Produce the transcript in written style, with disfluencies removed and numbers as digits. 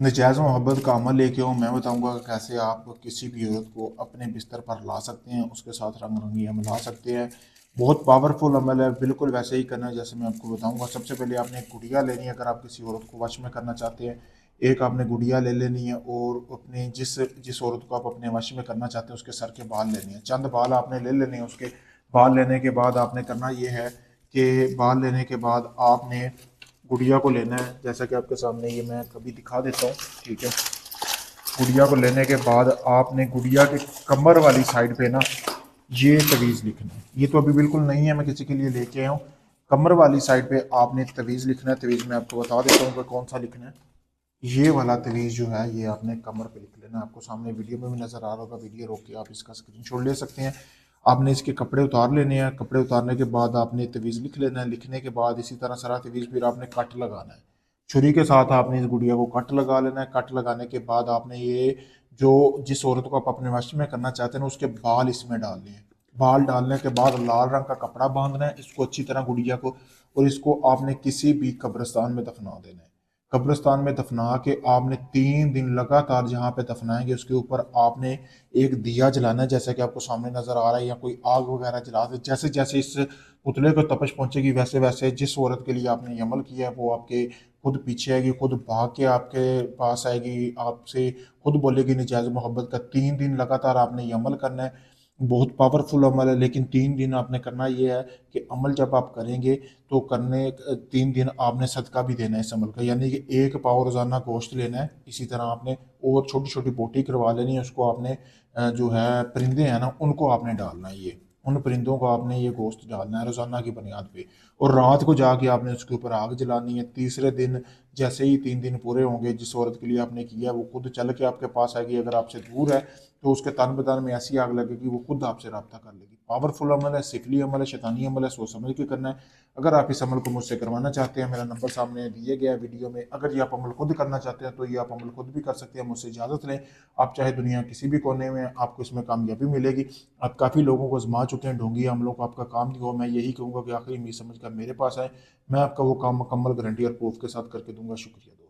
नजायज़ मोहब्बत का अमल लेके हूँ। मैं बताऊँगा कि कैसे आप किसी भी औरत को अपने बिस्तर पर ला सकते हैं, उसके साथ रंग रंगियाँ मिला सकते हैं। बहुत पावरफुल अमल है, बिल्कुल वैसे ही करना है जैसे मैं आपको बताऊँगा। सबसे पहले आपने एक गुड़िया लेनी है अगर आप किसी औरत को वश में करना चाहते हैं। एक आपने गुड़िया ले लेनी है और अपने जिस जिस औरत को आप अपने वश में करना चाहते हैं उसके सर के बाल लेने हैं। चंद बाल आपने ले लेने हैं। उसके बाल लेने के बाद आपने करना ये है कि बाल लेने के बाद आपने गुड़िया को लेना है, जैसा कि आपके सामने ये मैं कभी दिखा देता हूँ। ठीक है, गुड़िया को लेने के बाद आपने गुड़िया के कमर वाली साइड पे ना ये तवीज़ लिखना है। ये तो अभी बिल्कुल नहीं है, मैं किसी के लिए लेके आया हूँ। कमर वाली साइड पे आपने तवीज़ लिखना है। तवीज़ मैं आपको बता देता हूँ कि कौन सा लिखना है। ये वाला तवीज़ जो है ये आपने कमर पे लिख लेना है। आपको सामने वीडियो में भी नज़र आ रहा होगा, वीडियो रोक के आप इसका स्क्रीनशॉट ले सकते हैं। आपने इसके कपड़े उतार लेने हैं। कपड़े उतारने के बाद आपने तवीज़ लिख लेना है। लिखने के बाद इसी तरह सारा तवीज़ फिर आपने कट लगाना है। छुरी के साथ आपने इस गुड़िया को कट लगा लेना है। कट लगाने के बाद आपने ये जो जिस औरत को आप अपने वश में करना चाहते हैं ना उसके बाल इसमें डालने हैं। बाल डालने के बाद लाल रंग का कपड़ा बांधना है इसको अच्छी तरह गुड़िया को, और इसको आपने किसी भी कब्रिस्तान में दफना देना है। कब्रिस्तान में दफना के आपने 3 दिन लगातार जहाँ पे दफनाएंगे उसके ऊपर आपने एक दिया जलाना है, जैसा कि आपको सामने नजर आ रहा है, या कोई आग वगैरह जला दे। जैसे जैसे इस पुतले को तपश पहुंचेगी वैसे वैसे जिस औरत के लिए आपने ये अमल किया है वो आपके खुद पीछे आएगी, खुद भाग के आपके पास आएगी, आपसे खुद बोलेगी निजायज मोहब्बत का। 3 दिन लगातार आपने ये अमल करना है। बहुत पावरफुल अमल है, लेकिन 3 दिन आपने करना ये है कि अमल जब आप करेंगे तो करने 3 दिन आपने सदका भी देना है इस अमल का, यानी कि 1 पाव रोज़ाना गोश्त लेना है। इसी तरह आपने और छोटी छोटी बोटी करवा लेनी है। उसको आपने जो है परिंदे हैं ना उनको आपने डालना है, ये उन परिंदों को आपने ये गोश्त डालना है रोज़ाना की बुनियाद पे। और रात को जाके आपने उसके ऊपर आग जलानी है। तीसरे दिन जैसे ही 3 दिन पूरे होंगे जिस औरत के लिए आपने किया है वो खुद चल के आपके पास आएगी। अगर आपसे दूर है तो उसके तन बदन में ऐसी आग लगेगी वो खुद आपसे रब्ता कर लेगी। पावरफुल अमल है, सिफली अमल है, शैतानी अमल है, सोच समझ के करना है। अगर आप इस अमल को मुझसे करवाना चाहते हैं मेरा नंबर सामने दिए गया है वीडियो में। अगर ये आप अमल खुद करना चाहते हैं तो ये आप अमल खुद भी कर सकते हैं, मुझसे इजाज़त लें। आप चाहे दुनिया किसी भी कोने में आपको इसमें कामयाबी मिलेगी। आप काफ़ी लोगों को आजमा चुके हैं, ढोंगी हमलों को आपका काम नहीं हुआ। मैं यही कहूँगा कि आखिरी उम्मीद समझ कर मेरे पास आए, मैं आपका वो काम मुकम्मल गारंटी और प्रूफ के साथ करके दूंगा। शुक्रिया।